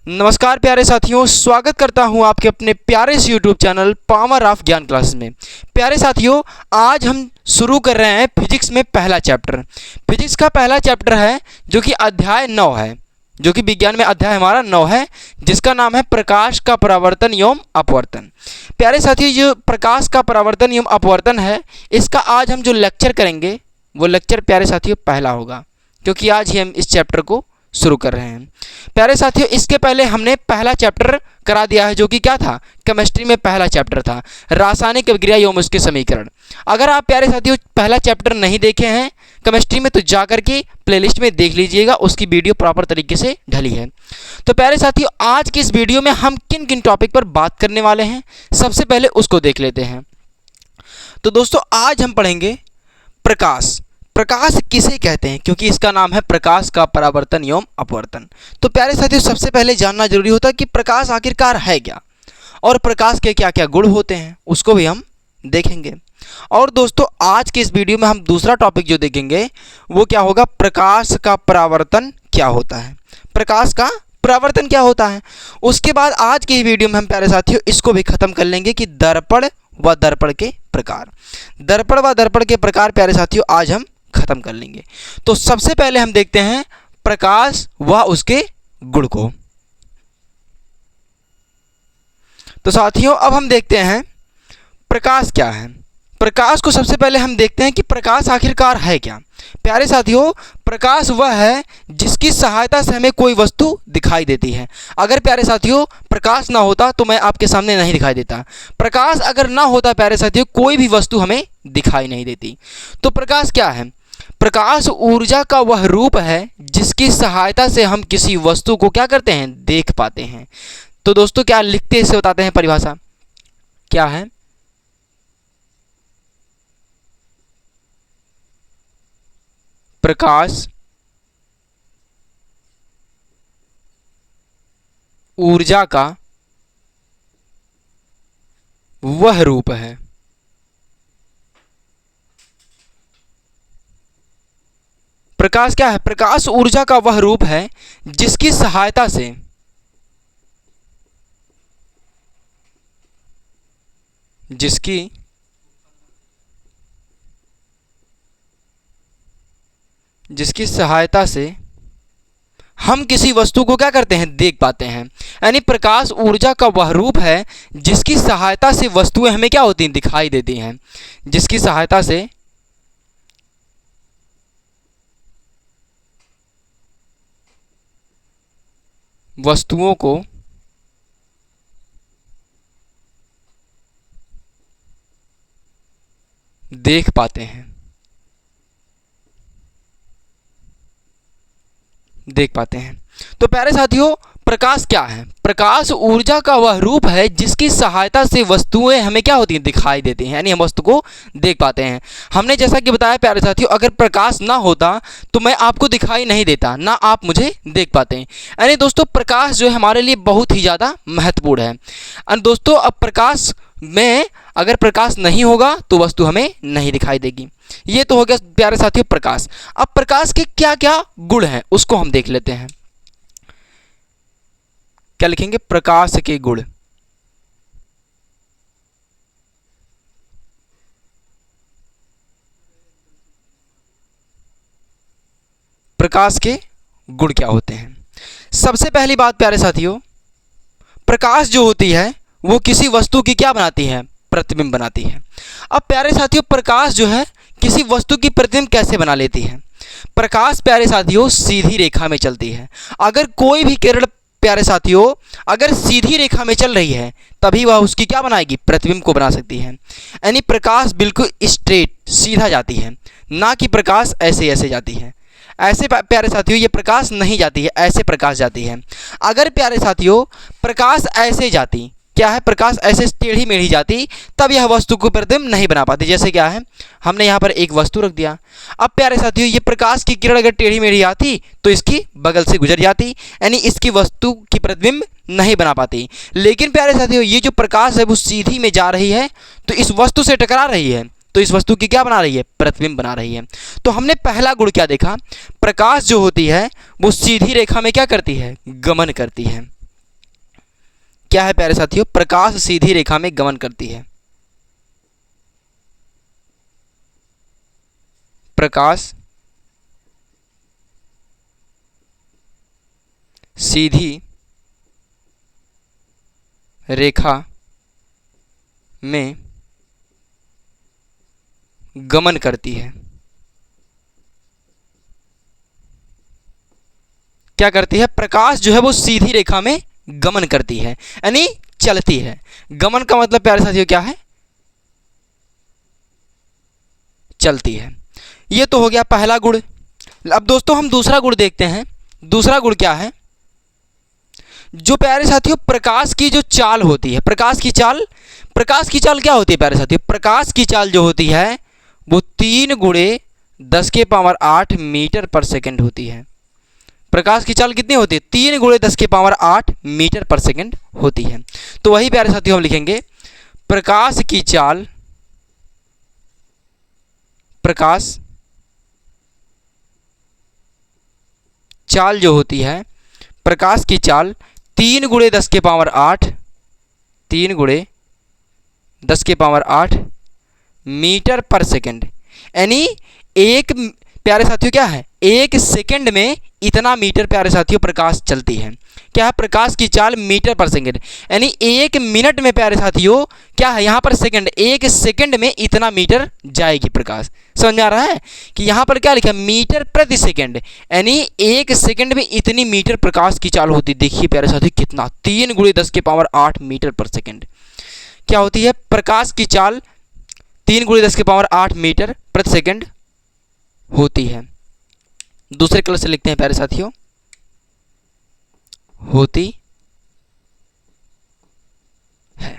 नमस्कार प्यारे साथियों, स्वागत करता हूं आपके अपने प्यारे से यूट्यूब चैनल पावर ऑफ ज्ञान क्लासेस में। प्यारे साथियों, आज हम शुरू कर रहे हैं फिजिक्स में पहला चैप्टर। फिजिक्स का पहला चैप्टर है जो कि अध्याय 9 है, जो कि विज्ञान में अध्याय हमारा 9 है, जिसका नाम है प्रकाश का परावर्तन एवं अपवर्तन। प्यारे साथियों, जो प्रकाश का परावर्तन एवं अपवर्तन है, इसका आज हम जो लेक्चर करेंगे वो लेक्चर प्यारे साथियों पहला होगा, क्योंकि आज ही हम इस चैप्टर को शुरू कर रहे हैं। प्यारे साथियों, इसके पहले हमने पहला चैप्टर करा दिया है, जो कि क्या था, केमिस्ट्री में पहला चैप्टर था, रासायनिक अभिक्रिया एवं उसके समीकरण। अगर आप प्यारे साथियों पहला चैप्टर नहीं देखे हैं केमिस्ट्री में, तो जाकर के प्लेलिस्ट में देख लीजिएगा, उसकी वीडियो प्रॉपर तरीके से ढली है। तो प्यारे साथियों, आज की इस वीडियो में हम किन किन टॉपिक पर बात करने वाले हैं, सबसे पहले उसको देख लेते हैं। तो दोस्तों, आज हम पढ़ेंगे प्रकाश। प्रकाश किसे कहते हैं, क्योंकि इसका नाम है प्रकाश का परावर्तन एवं अपवर्तन। तो प्यारे साथियों, सबसे पहले जानना जरूरी होता है कि प्रकाश आखिरकार है क्या, और प्रकाश के क्या क्या गुण होते हैं, उसको भी हम देखेंगे। और दोस्तों, आज के इस वीडियो में हम दूसरा टॉपिक जो देखेंगे वो क्या होगा, प्रकाश का परावर्तन क्या होता है, प्रकाश का परावर्तन क्या होता है। उसके बाद आज की वीडियो में हम प्यारे साथियों इसको भी खत्म कर लेंगे कि दर्पण व दर्पण के प्रकार। दर्पण व दर्पण के प्रकार प्यारे साथियों आज हम खत्म कर लेंगे। तो सबसे पहले हम देखते हैं प्रकाश व उसके गुण को। तो साथियों, अब हम देखते हैं प्रकाश क्या है। प्रकाश को सबसे पहले हम देखते हैं कि प्रकाश आखिरकार है क्या। प्यारे साथियों, प्रकाश वह है जिसकी सहायता से हमें कोई वस्तु दिखाई देती है। अगर प्यारे साथियों प्रकाश ना होता तो मैं आपके सामने नहीं दिखाई देता। प्रकाश अगर ना होता प्यारे साथियों, कोई भी वस्तु हमें दिखाई नहीं देती। तो प्रकाश क्या है, प्रकाश ऊर्जा का वह रूप है जिसकी सहायता से हम किसी वस्तु को क्या करते हैं, देख पाते हैं। तो दोस्तों, क्या लिखते इसे बताते हैं परिभाषा क्या है। प्रकाश ऊर्जा का वह रूप है प्रकाश क्या है, प्रकाश ऊर्जा का वह रूप है जिसकी सहायता से जिसकी सहायता से हम किसी वस्तु को क्या करते हैं, देख पाते हैं। यानी प्रकाश ऊर्जा का वह रूप है जिसकी सहायता से वस्तुएं हमें क्या होती हैं, दिखाई देती हैं। जिसकी सहायता से वस्तुओं को देख पाते हैं। तो प्यारे साथियों, प्रकाश क्या है, प्रकाश ऊर्जा का वह रूप है जिसकी सहायता से वस्तुएं हमें क्या होती हैं, दिखाई देती हैं, यानी हम वस्तु को देख पाते हैं। हमने जैसा कि बताया प्यारे साथियों, अगर प्रकाश ना होता तो मैं आपको दिखाई नहीं देता, ना आप मुझे देख पाते हैं। यानी दोस्तों, प्रकाश जो है हमारे लिए बहुत ही ज़्यादा महत्वपूर्ण है। और दोस्तों, अब प्रकाश में अगर प्रकाश नहीं होगा तो वस्तु हमें नहीं दिखाई देगी। ये तो हो गया प्यारे साथियों प्रकाश। अब प्रकाश के क्या क्या गुण हैं उसको हम देख लेते हैं। क्या लिखेंगे, प्रकाश के गुण। प्रकाश के गुण क्या होते हैं। सबसे पहली बात प्यारे साथियों, प्रकाश जो होती है वो किसी वस्तु की क्या बनाती है, प्रतिबिंब बनाती है। अब प्यारे साथियों, प्रकाश जो है किसी वस्तु की प्रतिबिंब कैसे बना लेती है। प्रकाश प्यारे साथियों सीधी रेखा में चलती है। अगर कोई भी किरण प्यारे साथियों अगर सीधी रेखा में चल रही है तभी वह उसकी क्या बनाएगी, प्रतिबिंब को बना सकती है। यानी प्रकाश बिल्कुल स्ट्रेट सीधा जाती है, ना कि प्रकाश ऐसे ऐसे जाती है। ऐसे प्यारे साथियों ये प्रकाश नहीं जाती है, ऐसे प्रकाश जाती है। अगर प्यारे साथियों प्रकाश ऐसे जाती, क्या है, प्रकाश ऐसे टेढ़ी मेढ़ी जाती, तब यह वस्तु को प्रतिबिंब नहीं बना पाती। जैसे क्या है, हमने यहाँ पर एक वस्तु रख दिया। अब प्यारे साथियों ये प्रकाश की किरण अगर टेढ़ी मेढ़ी आती तो इसकी बगल से गुजर जाती, यानी इसकी वस्तु की प्रतिबिंब नहीं बना पाती। लेकिन प्यारे साथियों ये जो प्रकाश है वो सीधी में जा रही है, तो इस वस्तु से टकरा रही है, तो इस वस्तु की क्या बना रही है, प्रतिबिंब बना रही है। तो हमने पहला गुण क्या देखा, प्रकाश जो होती है वो सीधी रेखा में क्या करती है, गमन करती है। क्या है प्यारे साथियों? प्रकाश सीधी रेखा में गमन करती है। प्रकाश सीधी रेखा में गमन करती है। क्या करती है? प्रकाश जो है वो सीधी रेखा में गमन करती है, यानी चलती है। गमन का मतलब प्यारे साथियों क्या है? चलती है। ये तो हो गया पहला गुण। अब दोस्तों हम दूसरा गुण देखते हैं। दूसरा गुण क्या है? जो प्यारे साथियों प्रकाश की जो चाल होती है, प्रकाश की चाल क्या होती है प्यारे साथियों? प्रकाश की चाल जो होती है वो 3 गुणे 10 के पावर 8 मीटर पर सेकंड होती है। प्रकाश की चाल कितनी होती है? 3 गुणे 10 के पावर 8 मीटर पर सेकंड होती है। तो वही प्यारे साथियों हम लिखेंगे, प्रकाश की चाल, प्रकाश चाल जो होती है, प्रकाश की चाल 3 गुणे 10 के पावर 8, 3 गुणे 10 के पावर 8 मीटर पर सेकंड, यानी एक प्यारे साथियों क्या है? 1 सेकंड में इतना मीटर प्यारे साथियों प्रकाश चलती है। क्या है? प्रकाश की चाल मीटर पर सेकंड, यानी 1 मिनट में प्यारे साथियों क्या है? यहाँ पर सेकंड, 1 सेकंड में इतना मीटर जाएगी प्रकाश। समझ में आ रहा है कि यहाँ पर क्या लिखा है? मीटर प्रति सेकंड, यानी 1 सेकंड में इतनी मीटर प्रकाश की चाल होती। देखिए प्यारे साथियों कितना, 3 गुणे 10 के पावर 8 मीटर पर सेकंड क्या होती है? प्रकाश की चाल 3 गुणे 10 के पावर 8 मीटर प्रति सेकंड होती है। दूसरे कलर से लिखते हैं प्यारे साथियों, होती है।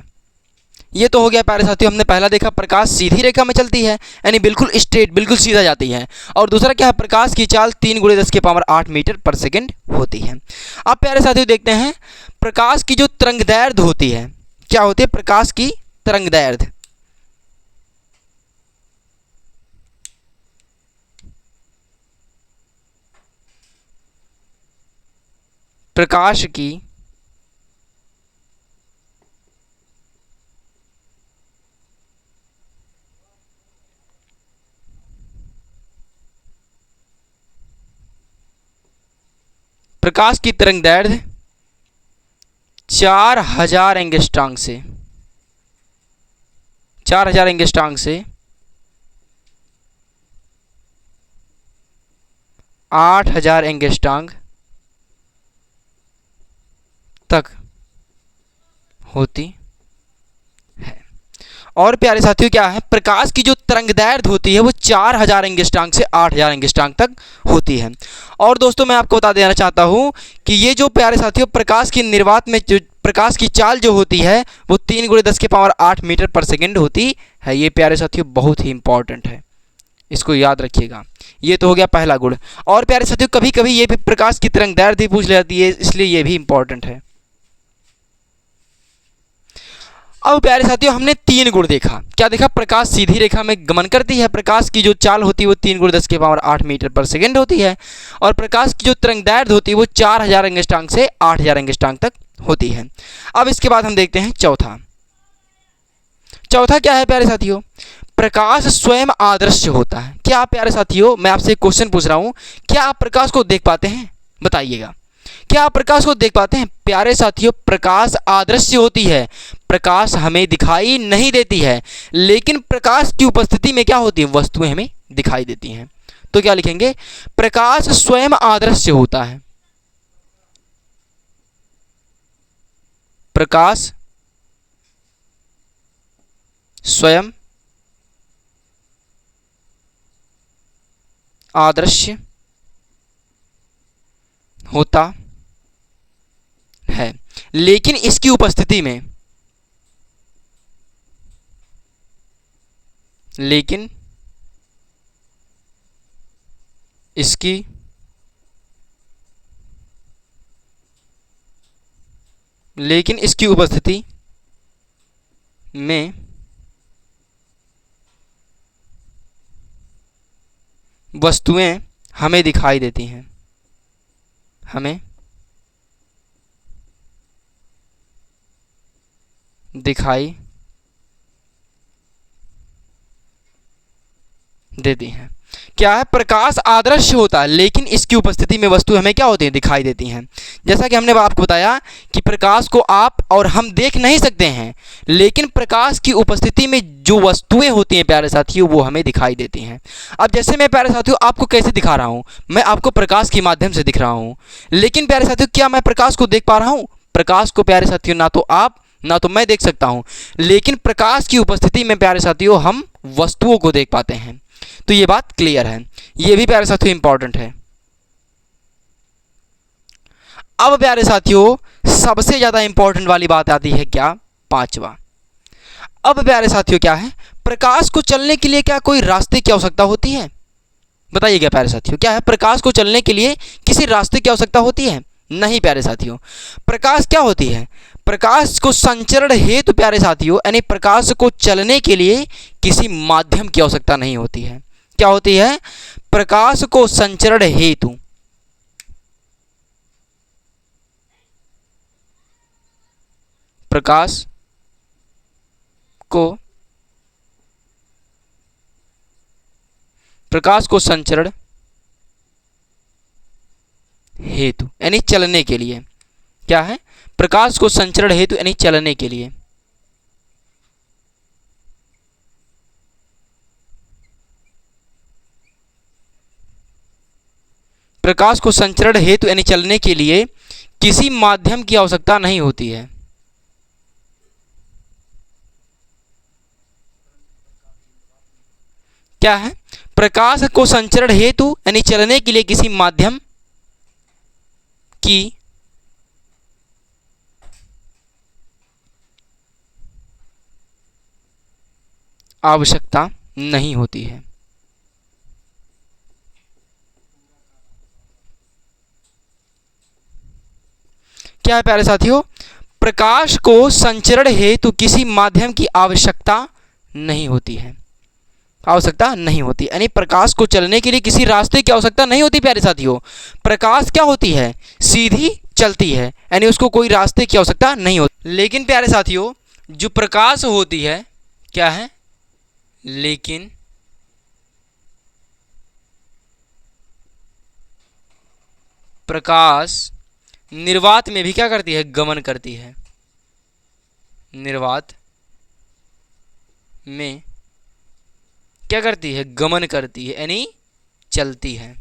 ये तो हो गया प्यारे साथियों, हमने पहला देखा प्रकाश सीधी रेखा में चलती है, यानी बिल्कुल स्ट्रेट, बिल्कुल सीधा जाती है। और दूसरा क्या है? प्रकाश की चाल 3 गुणे 10 के पावर 8 मीटर पर सेकंड होती है। अब प्यारे साथियों देखते हैं प्रकाश की जो तरंगदैर्घ्य होती है, क्या होती है? प्रकाश की तरंगदैर्घ्य, प्रकाश की प्रकाश की तरंगदैर्घ्य 4000 एंगस्ट्रॉम से 4000 एंगस्ट्रॉम से 8000 एंगस्ट्रॉम तक होती है। और प्यारे साथियों क्या है? प्रकाश की जो तरंगदैर्घ्य होती है वो 4000 एंगस्ट्रॉम से 8000 एंगस्ट्रॉम तक होती है। और दोस्तों मैं आपको बता देना चाहता हूँ कि ये जो प्यारे साथियों प्रकाश की निर्वात में जो प्रकाश की चाल जो होती है वो 3 गुणे 10 के पावर 8 मीटर पर सेकंड होती है। ये प्यारे साथियों बहुत ही इंपॉर्टेंट है, इसको याद रखिएगा। ये तो हो गया पहला गुण। और प्यारे साथियों कभी कभी ये भी प्रकाश की तरंगदैर्घ्य पूछ जाती है, इसलिए ये भी इंपॉर्टेंट है। अब प्यारे साथियों हमने 3 गुण देखा। क्या देखा? प्रकाश सीधी रेखा में गमन करती है, प्रकाश की जो चाल होती है वो 3 गुणे 10 के पावर 8 मीटर पर सेकंड होती है, और प्रकाश की जो तरंगदैर्घ्य होती है वो 4000 एंगस्ट्रॉम से 8000 एंगस्ट्रॉम तक होती है। अब इसके बाद हम देखते हैं चौथा। चौथा क्या है प्यारे साथियों? प्रकाश स्वयं अदृश्य होता है। क्या आप प्यारे साथियों, मैं आपसे एक क्वेश्चन पूछ रहा हूँ, क्या आप प्रकाश को देख पाते हैं? बताइएगा, क्या आप प्रकाश को देख पाते हैं? प्यारे साथियों प्रकाश अदृश्य होती है, प्रकाश हमें दिखाई नहीं देती है, लेकिन प्रकाश की उपस्थिति में क्या होती है? वस्तुएं हमें दिखाई देती हैं। तो क्या लिखेंगे? प्रकाश स्वयं अदृश्य होता है, प्रकाश स्वयं अदृश्य होता है, लेकिन इसकी उपस्थिति में, लेकिन इसकी उपस्थिति में वस्तुएं हमें दिखाई देती हैं, हमें दिखाई देती हैं। क्या है, प्रकाश आदर्श होता है लेकिन इसकी उपस्थिति में वस्तु हमें क्या होती है, दिखाई देती हैं। जैसा कि हमने आपको बताया कि प्रकाश को आप और हम देख नहीं सकते हैं, लेकिन प्रकाश की उपस्थिति में जो वस्तुएं होती हैं प्यारे साथियों वो हमें दिखाई देती हैं। अब जैसे मैं प्यारे साथियों आपको कैसे दिखा रहा हूँ, मैं आपको प्रकाश के माध्यम से दिख रहा हूँ, लेकिन प्यारे साथियों क्या मैं प्रकाश को देख पा रहा हूँ? प्रकाश को प्यारे साथियों ना तो आप ना तो मैं देख सकता हूँ, लेकिन प्रकाश की उपस्थिति में प्यारे साथियों हम वस्तुओं को देख पाते हैं। तो ये बात क्लियर है, ये भी प्यारे साथियों इंपॉर्टेंट है। अब प्यारे साथियों सबसे ज्यादा इंपॉर्टेंट वाली बात आती है क्या, पांचवा। अब प्यारे साथियों क्या है, प्रकाश को चलने के लिए क्या कोई रास्ते की आवश्यकता होती है? बताइएगा प्यारे साथियों, क्या है, प्रकाश को चलने के लिए किसी रास्ते की आवश्यकता होती है? नहीं प्यारे साथियों। प्रकाश क्या होती है, प्रकाश को संचरण हेतु प्यारे साथियों यानी प्रकाश को चलने के लिए किसी माध्यम की आवश्यकता नहीं होती है। क्या होती है, प्रकाश को संचरण हेतु प्रकाश को संचरण हेतु यानी चलने के लिए, क्या है, प्रकाश को संचरण हेतु यानी चलने के लिए प्रकाश को संचरण हेतु यानी चलने के लिए किसी माध्यम की आवश्यकता नहीं होती है। क्या है, प्रकाश को संचरण हेतु यानी चलने के लिए किसी माध्यम की आवश्यकता नहीं होती है। क्या है प्यारे साथियों, प्रकाश को संचरण हेतु किसी माध्यम की आवश्यकता नहीं होती है, आवश्यकता नहीं होती यानी प्रकाश को चलने के लिए किसी रास्ते की आवश्यकता नहीं होती प्यारे साथियों। प्रकाश क्या होती है, सीधी चलती है यानी उसको कोई रास्ते की आवश्यकता नहीं होती। लेकिन प्यारे साथियों जो प्रकाश होती है क्या है, लेकिन प्रकाश निर्वात में भी क्या करती है, गमन करती है। निर्वात में क्या करती है, गमन करती है यानी चलती है।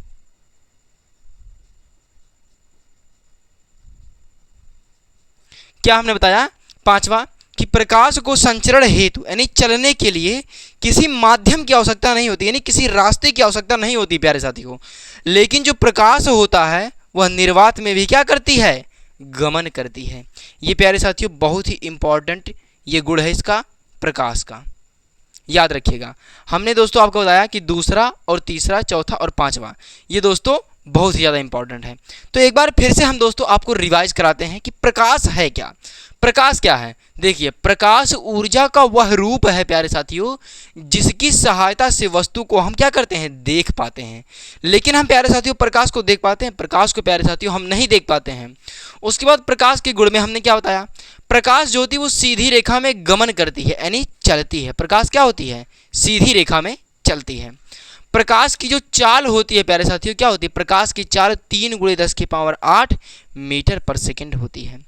क्या हमने बताया पांचवा कि प्रकाश को संचरण हेतु यानी चलने के लिए किसी माध्यम की आवश्यकता नहीं होती यानी किसी रास्ते की आवश्यकता नहीं होती प्यारे साथियों। लेकिन जो प्रकाश होता है वह निर्वात में भी क्या करती है, गमन करती है। ये प्यारे साथियों बहुत ही इंपॉर्टेंट ये गुण है इसका, प्रकाश का, याद रखिएगा। हमने दोस्तों आपको बताया कि दूसरा और तीसरा, चौथा और पांचवा ये दोस्तों बहुत ही ज़्यादा इंपॉर्टेंट है। तो एक बार फिर से हम दोस्तों आपको रिवाइज कराते हैं कि प्रकाश है क्या। प्रकाश क्या है, देखिए प्रकाश ऊर्जा का वह रूप है प्यारे साथियों जिसकी सहायता से वस्तु को हम क्या करते हैं, देख पाते हैं। लेकिन हम प्यारे साथियों प्रकाश को देख पाते हैं, प्रकाश को प्यारे साथियों हम नहीं देख पाते हैं। उसके बाद प्रकाश के गुण में हमने क्या बताया, प्रकाश ज्योति वो सीधी रेखा में गमन करती है यानी चलती है। प्रकाश क्या होती है, सीधी रेखा में चलती है। प्रकाश की जो चाल होती है प्यारे साथियों क्या होती है, प्रकाश की चाल 3 × 10⁸ मीटर पर सेकंड होती है।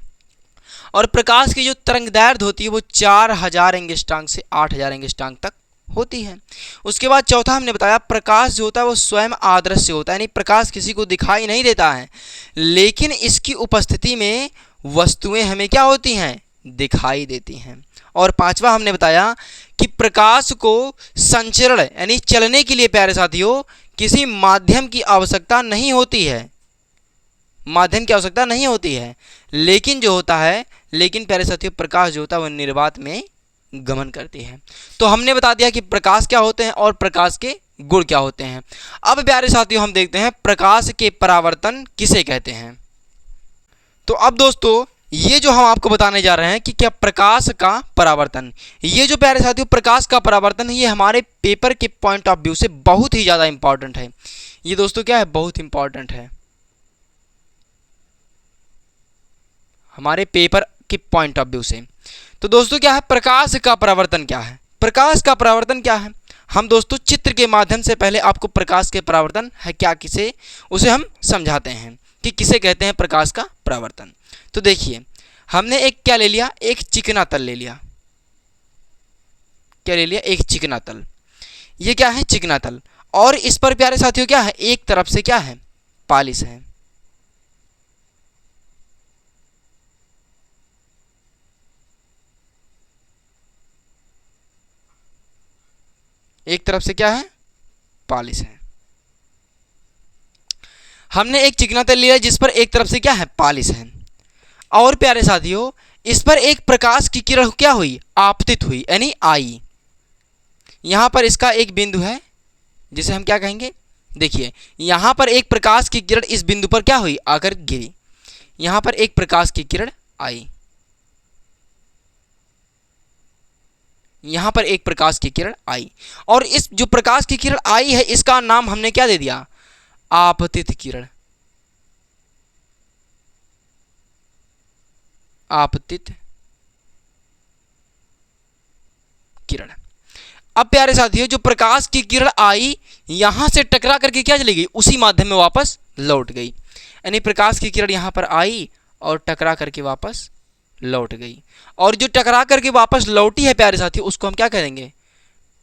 और प्रकाश की जो तरंगदैर्घ्य होती है वो 4000 एंगस्ट्रॉम से 8000 एंगस्ट्रॉम तक होती है। उसके बाद चौथा हमने बताया प्रकाश जो होता है वो स्वयं अदृश्य होता है यानी प्रकाश किसी को दिखाई नहीं देता है, लेकिन इसकी उपस्थिति में वस्तुएं हमें क्या होती हैं, दिखाई देती हैं। और पांचवा हमने बताया कि प्रकाश को संचरण यानी चलने के लिए प्यारे साथियों किसी माध्यम की आवश्यकता नहीं होती है, माध्यम की आवश्यकता नहीं होती है। लेकिन जो होता है, लेकिन प्यारे साथियों प्रकाश जो होता है वह निर्वात में गमन करती है। तो हमने बता दिया कि प्रकाश क्या होते हैं और प्रकाश के गुण क्या होते हैं। अब प्यारे साथियों हम देखते हैं प्रकाश के परावर्तन किसे कहते हैं। तो अब दोस्तों ये जो हम आपको बताने जा रहे हैं कि क्या प्रकाश का परावर्तन, ये जो प्यारे साथियों प्रकाश का परावर्तन है ये हमारे पेपर के पॉइंट ऑफ व्यू से बहुत ही ज़्यादा इंपॉर्टेंट है। ये दोस्तों क्या है, बहुत इंपॉर्टेंट है हमारे पेपर के पॉइंट ऑफ व्यू से। तो दोस्तों क्या है प्रकाश का परावर्तन क्या है? प्रकाश का परावर्तन क्या है? हम दोस्तों चित्र के माध्यम से पहले आपको प्रकाश के परावर्तन है क्या किसे उसे हम समझाते हैं कि किसे कहते हैं प्रकाश का परावर्तन। तो देखिए हमने एक क्या ले लिया, एक चिकना तल ले लिया। क्या ले लिया? एक चिकना तल। ये क्या है? चिकना तल। और इस पर प्यारे साथियों क्या है? एक तरफ से क्या है? पालिश है। एक तरफ से क्या है? पालिश है। हमने एक चिकना तल लिया जिस पर एक तरफ से क्या है? पालिश है। और प्यारे साथियों इस पर एक प्रकाश की किरण क्या हुई? आपतित हुई, यानी आई। यहां पर इसका एक बिंदु है जिसे हम क्या कहेंगे? देखिए यहां पर एक प्रकाश की किरण इस बिंदु पर क्या हुई? आकर गिरी। यहां पर एक प्रकाश की किरण आई, यहां पर एक प्रकाश की किरण आई। और इस जो प्रकाश की किरण आई है इसका नाम हमने क्या दे दिया? आपतित किरण। आपतित किरण। अब प्यारे साथियों जो प्रकाश की किरण आई यहां से टकरा करके क्या चली गई? उसी माध्यम में वापस लौट गई। यानी प्रकाश की किरण यहां पर आई और टकरा करके वापस लौट गई। और जो टकरा करके वापस लौटी है प्यारे साथियों उसको हम क्या कहेंगे?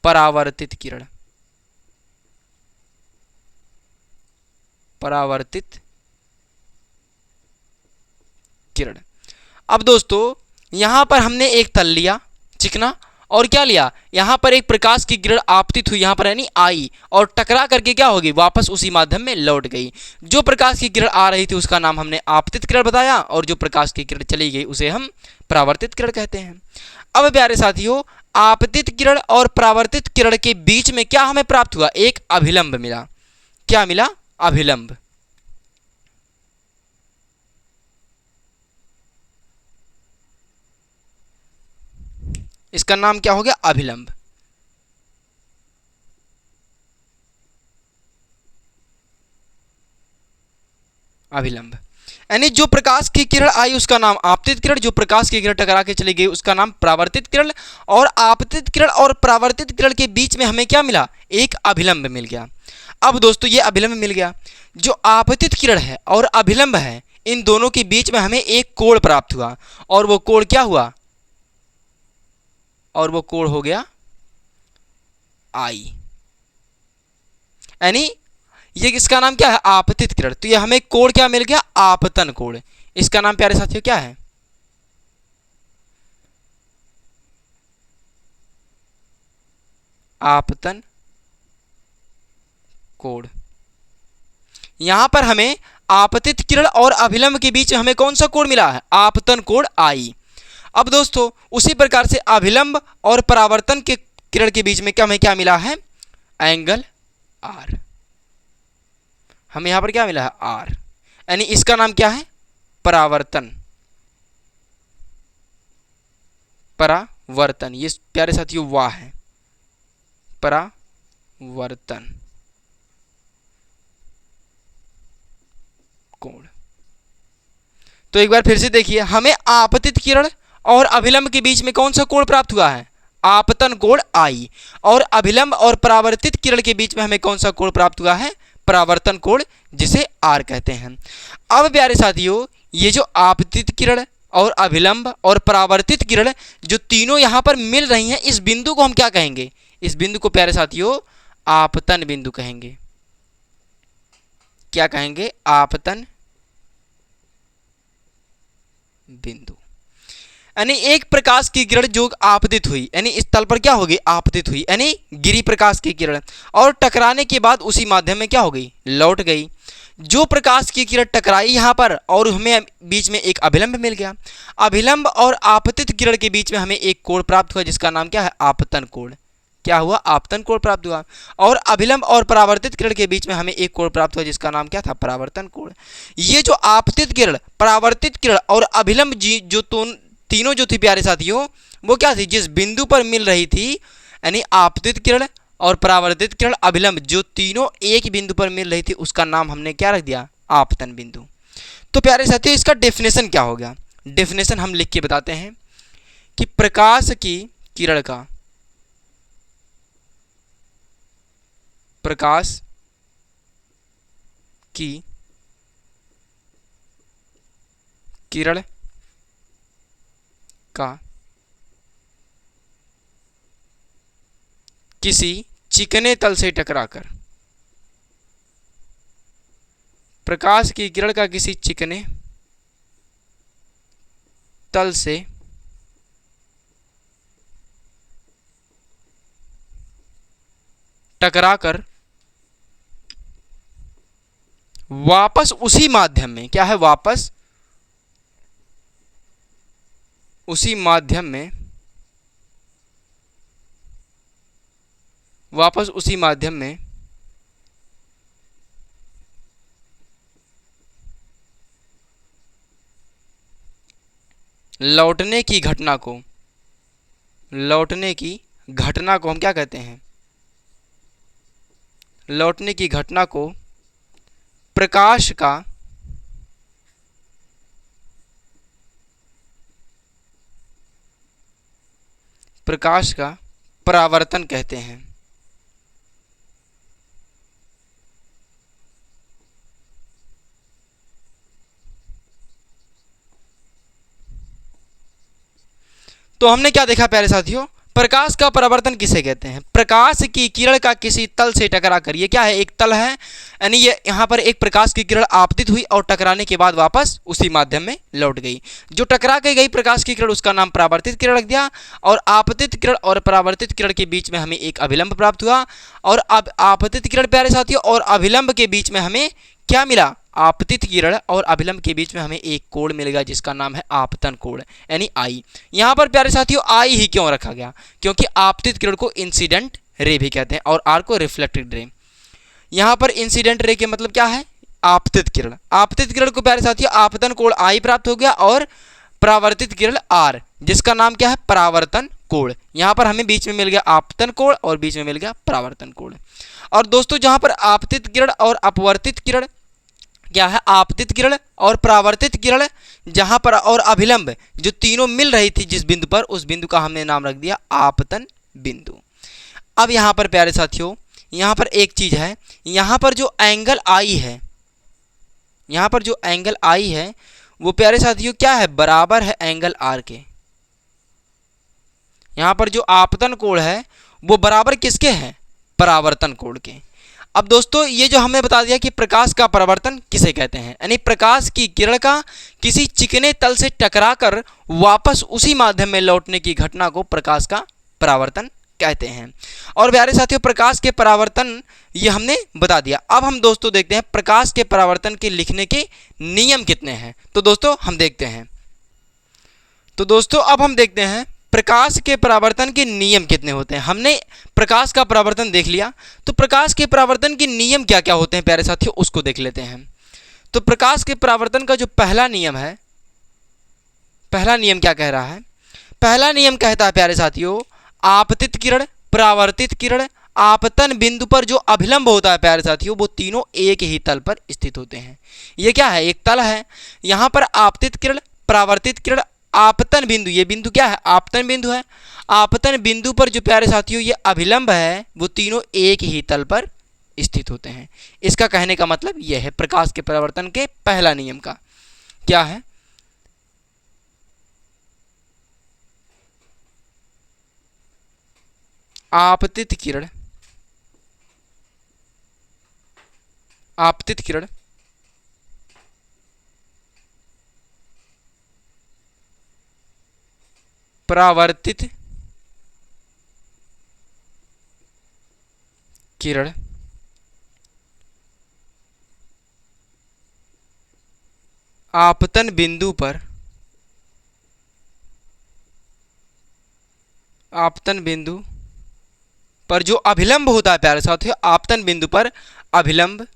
परावर्तित किरण। परावर्तित किरण। अब दोस्तों यहां पर हमने एक तल लिया चिकना और क्या लिया? यहां पर एक प्रकाश की किरण आपतित हुई, यहां पर यानी आई, और टकरा करके क्या होगी? वापस उसी माध्यम में लौट गई। जो प्रकाश की किरण आ रही थी उसका नाम हमने आपतित किरण बताया और जो प्रकाश की किरण चली गई उसे हम परावर्तित किरण कहते हैं। अब प्यारे साथियों आपतित किरण और परावर्तित किरण के बीच में क्या हमें प्राप्त हुआ? एक अभिलंब मिला। क्या मिला? अभिलंब। इसका नाम क्या हो गया? अभिलंब। अभिलंब यानी जो प्रकाश की किरण आई उसका नाम आपतित किरण, जो प्रकाश की किरण टकरा के चली गई उसका नाम परावर्तित किरण। और आपतित किरण और परावर्तित किरण के बीच में हमें क्या मिला? एक अभिलंब मिल गया। अब दोस्तों ये अभिलंब मिल गया, जो आपतित किरण है और अभिलंब है इन दोनों के बीच में हमें एक कोण प्राप्त हुआ। और वो कोण क्या हुआ? और वो कोण हो गया आई। यानी ये इसका नाम क्या है? आपतित किरण। तो ये हमें कोण क्या मिल गया? आपतन कोण। इसका नाम प्यारे साथियों क्या है? आपतन कोण। यहां पर हमें आपतित किरण और अभिलंब के बीच हमें कौन सा कोण मिला है? आपतन कोण आई। अब दोस्तों उसी प्रकार से अभिलंब और परावर्तन के किरण के बीच में क्या हमें क्या मिला है? Angle R. हमें यहां पर क्या मिला है? आर। यानी इसका नाम क्या है? परावर्तन। परावर्तन। ये प्यारे साथियों वाह है, परावर्तन कोण। तो एक बार फिर से देखिए हमें आपतित किरण और अभिलंब के बीच में कौन सा कोण प्राप्त हुआ है? आपतन कोण आई। और अभिलंब और परावर्तित किरण के बीच में हमें कौन सा कोण प्राप्त हुआ है? परावर्तन कोण, जिसे आर कहते हैं। अब प्यारे साथियों ये जो आपतित किरण और अभिलंब और परावर्तित किरण जो तीनों यहां पर मिल रही हैं इस बिंदु को हम क्या कहेंगे? इस बिंदु को प्यारे साथियों आपतन बिंदु कहेंगे। क्या कहेंगे? आपतन बिंदु। यानी एक प्रकाश की किरण जो आपतित हुई, यानी इस तल पर क्या हो गई? आपतित हुई, यानी गिरी प्रकाश की किरण, और टकराने के बाद उसी माध्यम में क्या हो गई? लौट गई। जो प्रकाश की किरण टकराई यहां पर और हमें बीच में एक अभिलंब मिल गया। अभिलंब और आपतित किरण के बीच में हमें एक कोण प्राप्त हुआ जिसका नाम क्या है? आपतन कोण। क्या हुआ? आपतन कोण प्राप्त हुआ। और अभिलंब और परावर्तित किरण के बीच में हमें एक कोण प्राप्त हुआ जिसका नाम क्या था? परावर्तन कोण। ये जो आपतित किरण, परावर्तित किरण और अभिलंब जी जो तीनों जो थी प्यारे साथियों वो क्या थी? जिस बिंदु पर मिल रही थी, यानी आपतित किरण और परावर्तित किरण अभिलंब जो तीनों एक बिंदु पर मिल रही थी उसका नाम हमने क्या रख दिया? आपतन बिंदु। तो प्यारे साथियों इसका डेफिनेशन क्या हो गया? डेफिनेशन हम लिख के बताते हैं प्रकाश की किरण का, प्रकाश की किरण का किसी चिकने तल से टकराकर, प्रकाश की किरण का किसी चिकने तल से टकराकर वापस उसी माध्यम में, क्या है, वापस उसी माध्यम में, वापस उसी माध्यम में लौटने की घटना को, लौटने की घटना को हम क्या कहते हैं, लौटने की घटना को प्रकाश का परावर्तन कहते हैं। तो हमने क्या देखा प्यारे साथियों, प्रकाश का परावर्तन किसे कहते हैं, प्रकाश की किरण का किसी तल से टकरा कर, ये क्या है, एक तल है, यानी ये यहाँ पर एक प्रकाश की किरण आपतित हुई और टकराने के बाद वापस उसी माध्यम में लौट गई। जो टकरा के गई प्रकाश की किरण उसका नाम परावर्तित किरण रख दिया, और आपतित किरण और परावर्तित किरण के बीच में हमें एक अभिलंब प्राप्त हुआ, और अब आपतित किरण प्यारे साथियों और अभिलंब के बीच में हमें क्या मिला, आपतित किरण और अभिलंब के बीच में हमें एक कोण मिलेगा जिसका नाम है आपतन कोण, यानी आई। यहाँ पर प्यारे साथियों आई ही क्यों रखा गया, क्योंकि आपतित किरण को इंसिडेंट रे भी कहते हैं और आर को रिफ्लेक्टेड रे। यहाँ पर इंसिडेंट रे के मतलब क्या है, आपतित किरण, आपतित किरण को प्यारे साथियों आपतन कोण आई प्राप्त हो गया, और परावर्तित किरण आर जिसका नाम क्या है, परावर्तन कोण। यहाँ पर हमें बीच में मिल गया आपतन कोण और बीच में मिल गया परावर्तन कोण। और दोस्तों जहाँ पर आपतित किरण और अपवर्तित किरण, क्या है, आपतित किरण और परावर्तित किरण जहां पर और अभिलंब जो तीनों मिल रही थी जिस बिंदु पर, उस बिंदु का हमने नाम रख दिया आपतन बिंदु। अब यहां पर प्यारे साथियों यहां पर एक चीज है, यहां पर जो एंगल आई है, यहां पर जो एंगल आई है वो प्यारे साथियों क्या है, बराबर है एंगल आर के। यहां पर जो आपतन कोण है वो बराबर किसके हैं, परावर्तन कोण के। अब दोस्तों ये जो हमने बता दिया कि प्रकाश का परावर्तन किसे कहते हैं, यानी प्रकाश की किरण का किसी चिकने तल से टकराकर वापस उसी माध्यम में लौटने की घटना को प्रकाश का परावर्तन कहते हैं। और प्यारे साथियों प्रकाश के परावर्तन ये हमने बता दिया। अब हम दोस्तों देखते हैं प्रकाश के परावर्तन के लिखने के नियम कितने हैं। तो दोस्तों हम देखते हैं, तो दोस्तों अब हम देखते हैं प्रकाश के परावर्तन के नियम कितने होते हैं। हमने प्रकाश का परावर्तन देख लिया, तो प्रकाश के परावर्तन के नियम क्या क्या होते हैं प्यारे साथियों उसको देख लेते हैं। तो प्रकाश के परावर्तन का जो पहला नियम है, पहला नियम क्या कह रहा है, पहला नियम कहता है प्यारे साथियों आपतित किरण, परावर्तित किरण, आपतन बिंदु पर जो अभिलंब होता है प्यारे साथियों वो तीनों एक ही तल पर स्थित होते हैं। ये क्या है, एक तल है, यहाँ पर आपतित किरण, परावर्तित किरण, आपतन बिंदु, ये बिंदु क्या है, आपतन बिंदु है। आपतन बिंदु पर जो प्यारे साथियों ये अभिलंब है वो तीनों एक ही तल पर स्थित होते हैं। इसका कहने का मतलब यह है प्रकाश के परावर्तन के पहला नियम का क्या है, आपतित किरण, आपतित किरण परावर्तित किरण आपतन बिंदु पर, आपतन बिंदु पर जो अभिलंब होता है प्यारे साथियों, आपतन बिंदु पर अभिलंब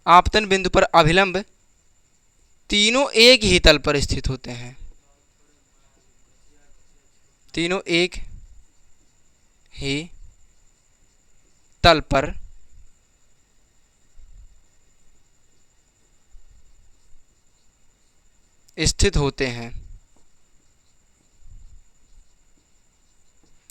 आपतन बिंदु पर अभिलंब तीनों एक ही तल पर स्थित होते हैं, तीनों एक ही तल पर स्थित होते हैं।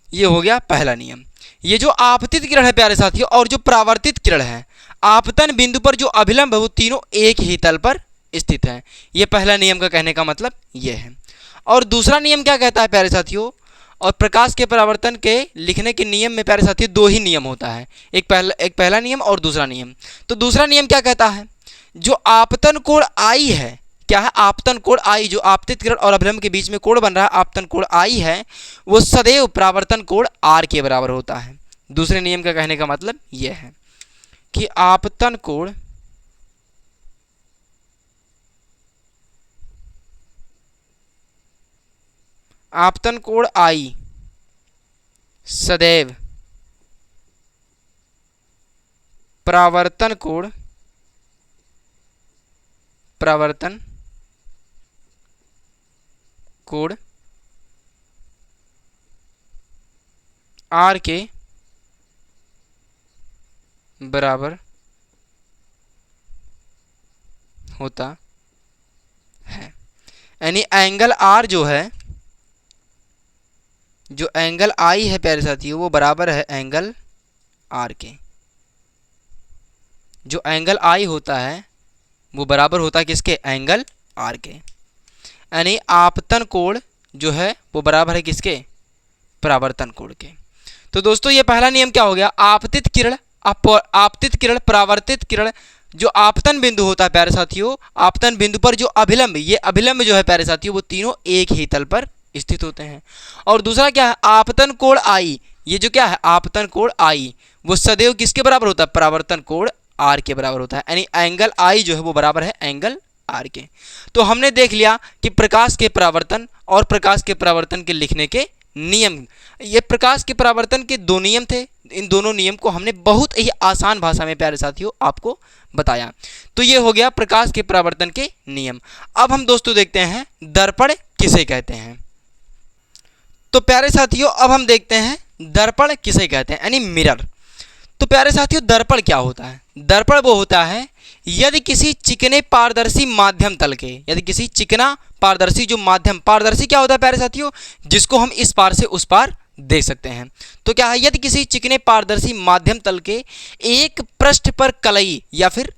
ये हो गया पहला नियम। ये जो आपतित किरण है प्यारे साथियों और जो परावर्तित किरण है, आपतन बिंदु पर जो अभिलंब है वो तीनों एक ही तल पर स्थित है। ये पहला नियम का कहने का मतलब ये है। और दूसरा नियम क्या कहता है प्यारे साथियों, और प्रकाश के परावर्तन के लिखने के नियम में प्यारे साथियों दो ही नियम होता है, एक पहला नियम और दूसरा नियम। तो दूसरा नियम क्या कहता है, जो आपतन कोण आई है, क्या है आपतन कोण आई, जो आपतित किरण और अभिलंब के बीच में कोण बन रहा है आपतन कोण आई है, वो सदैव परावर्तन कोण आर के बराबर होता है। दूसरे नियम का कहने का मतलब यह है कि आपतन कोण आई सदैव परावर्तन कोण आर के बराबर होता है। यानी एंगल आर जो है, जो एंगल आई है प्यारे साथियों, वो बराबर है एंगल आर के। जो एंगल आई होता है वो बराबर होता है किसके, एंगल आर के। यानी आपतन कोण जो है वो बराबर है किसके, परावर्तन कोण के। तो दोस्तों ये पहला नियम क्या हो गया, आपतित किरण परावर्तित किरण, जो आपतन बिंदु होता है प्यारे साथियों, आपतन बिंदु पर जो अभिलंब, ये अभिलंब जो है प्यारे साथियों वो तीनों एक ही तल पर स्थित होते हैं। और दूसरा क्या है, आपतन कोण आई, ये जो क्या है आपतन कोण आई, वो सदैव किसके बराबर होता है, परावर्तन कोण आर के बराबर होता है। यानी एंगल आई जो है वो बराबर है एंगल आर के। तो हमने देख लिया कि प्रकाश के परावर्तन और प्रकाश के परावर्तन के लिखने के नियम, ये प्रकाश के परावर्तन के दो नियम थे। इन दोनों नियम को हमने बहुत ही आसान भाषा में प्यारे साथियों आपको बताया। तो ये हो गया प्रकाश के परावर्तन के नियम। अब हम दोस्तों देखते हैं दर्पण किसे कहते हैं। तो प्यारे साथियों अब हम देखते हैं दर्पण किसे कहते हैं, यानी मिरर। तो प्यारे साथियों दर्पण क्या होता है, दर्पण वो होता है यदि किसी चिकने पारदर्शी माध्यम तल के, यदि किसी चिकना पारदर्शी जो माध्यम, पारदर्शी क्या होता है प्यारे साथियों, जिसको हम इस पार से उस पार देख सकते हैं। तो क्या है, यदि किसी चिकने पारदर्शी माध्यम तल के एक पृष्ठ पर कलई, या फिर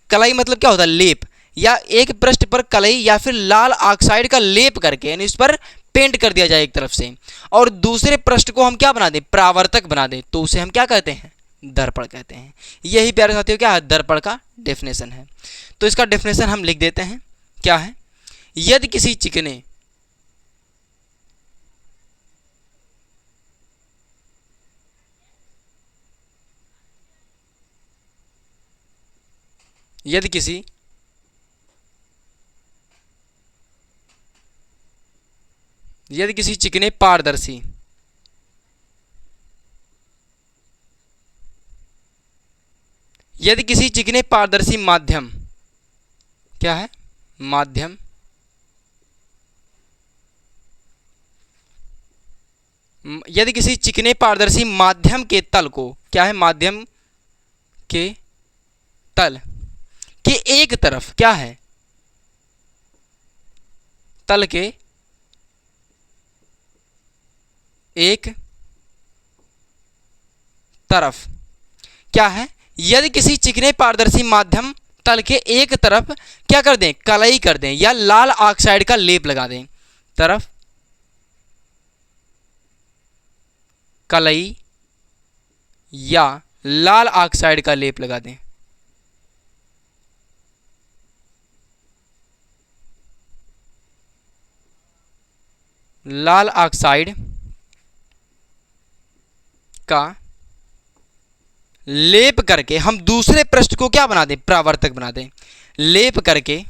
कलई मतलब क्या होता है, लेप, या एक पृष्ठ पर कलई या फिर लाल ऑक्साइड का लेप करके, यानी इस पर पेंट कर दिया जाए एक तरफ से, और दूसरे पृष्ठ को हम क्या बना दें, परावर्तक बना दें, तो उसे हम क्या कहते हैं, दर्पण कहते हैं। यही प्यारे साथियों क्या है, दर्पण का डेफिनेशन है। तो इसका डेफिनेशन हम लिख देते हैं, क्या है, यदि किसी चिकने यदि किसी यदि किसी चिकने पारदर्शी यदि किसी चिकने पारदर्शी माध्यम, क्या है, माध्यम यदि किसी चिकने पारदर्शी माध्यम के तल को, क्या है, माध्यम के तल के एक तरफ, क्या है, तल के एक तरफ, क्या है, यदि किसी चिकने पारदर्शी माध्यम तल के एक तरफ क्या कर दें, कलई कर दें या लाल ऑक्साइड का लेप लगा दें, तरफ कलई या लाल ऑक्साइड का लेप लगा दें, लाल ऑक्साइड का लेप करके हम दूसरे पृष्ठ को क्या बना दें, परावर्तक बना दें, लेप करके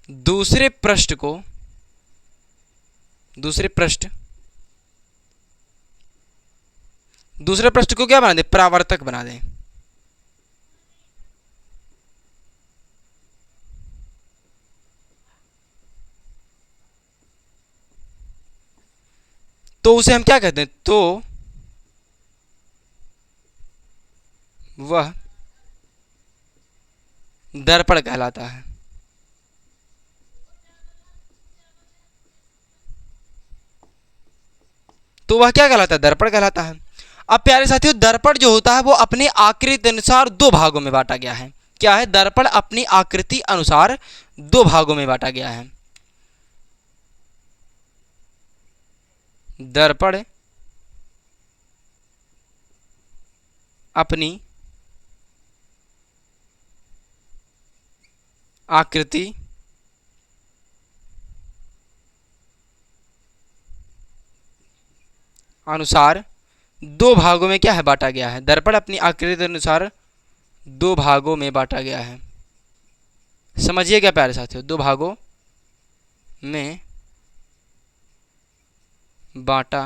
दूसरे पृष्ठ को क्या बना दें, परावर्तक बना दें। तो उसे हम क्या कहते हैं, तो वह दर्पण कहलाता है। तो वह क्या कहलाता है? दर्पण कहलाता है। अब प्यारे साथियों, दर्पण जो होता है वो अपनी आकृति अनुसार दो भागों में बांटा गया है। क्या है? दर्पण अपनी आकृति अनुसार दो भागों में बांटा गया है। दर्पण अपनी आकृति अनुसार दो भागों में क्या है? बांटा गया है। दर्पण अपनी आकृति अनुसार दो भागों में बांटा गया है। समझिए क्या प्यारे साथियों? दो भागों में बांटा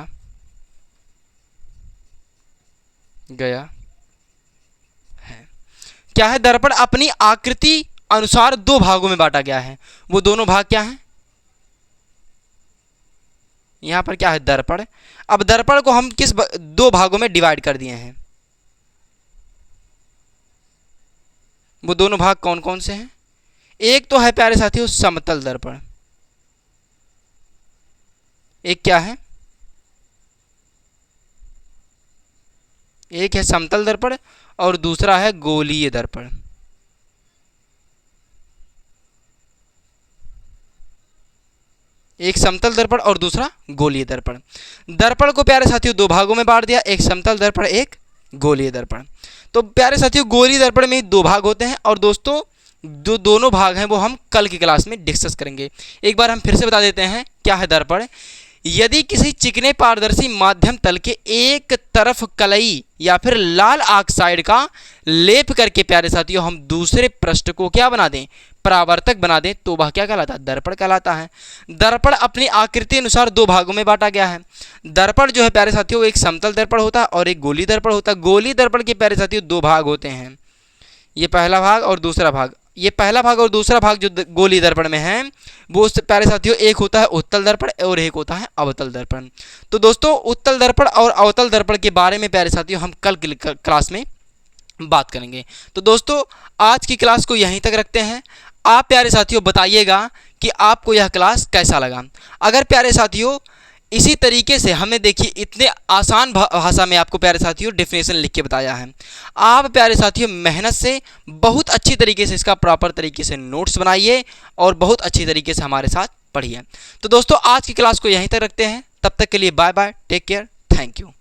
गया है। क्या है? दर्पण अपनी आकृति अनुसार दो भागों में बांटा गया है। वो दोनों भाग क्या हैं? यहां पर क्या है? दर्पण। अब दर्पण को हम किस दो भागों में डिवाइड कर दिए हैं? वो दोनों भाग कौन कौन से हैं? एक तो है प्यारे साथियों समतल दर्पण। एक क्या है? एक है समतल दर्पण और दूसरा है गोलीय दर्पण। एक समतल दर्पण और दूसरा गोलीय दर्पण। दर्पण को प्यारे साथियों दो भागों में बांट दिया, एक समतल दर्पण, एक गोलीय दर्पण। तो प्यारे साथियों गोलीय दर्पण में दो भाग होते हैं और दोस्तों जो दोनों भाग हैं वो हम कल की क्लास में डिस्कस करेंगे। एक बार हम फिर से बता देते हैं क्या है दर्पण। यदि किसी चिकने पारदर्शी माध्यम तल के एक तरफ कलई या फिर लाल ऑक्साइड का लेप करके प्यारे साथियों हम दूसरे पृष्ठ को क्या बना दें? परावर्तक बना दें, तो वह क्या कहलाता है? दर्पण कहलाता है। दर्पण अपनी आकृति अनुसार दो भागों में बांटा गया है। दर्पण जो है प्यारे साथियों एक समतल दर्पण होता है और एक गोलीय दर्पण होता है। गोलीय दर्पण के प्यारे साथियों दो भाग होते हैं, ये पहला भाग और दूसरा भाग। ये पहला भाग और दूसरा भाग जो गोलीय दर्पण में है वो प्यारे साथियों एक होता है उत्तल दर्पण और एक होता है अवतल दर्पण। तो दोस्तों उत्तल दर्पण और अवतल दर्पण के बारे में प्यारे साथियों हम कल की क्लास में बात करेंगे। तो दोस्तों आज की क्लास को यहीं तक रखते हैं। आप प्यारे साथियों बताइएगा कि आपको यह क्लास कैसा लगा। अगर प्यारे साथियों इसी तरीके से हमने देखिए इतने आसान भाषा में आपको प्यारे साथियों डेफिनेशन लिख के बताया है, आप प्यारे साथियों मेहनत से बहुत अच्छी तरीके से इसका प्रॉपर तरीके से नोट्स बनाइए और बहुत अच्छी तरीके से हमारे साथ पढ़िए। तो दोस्तों आज की क्लास को यहीं तक रखते हैं, तब तक के लिए bye bye, take care, thank you.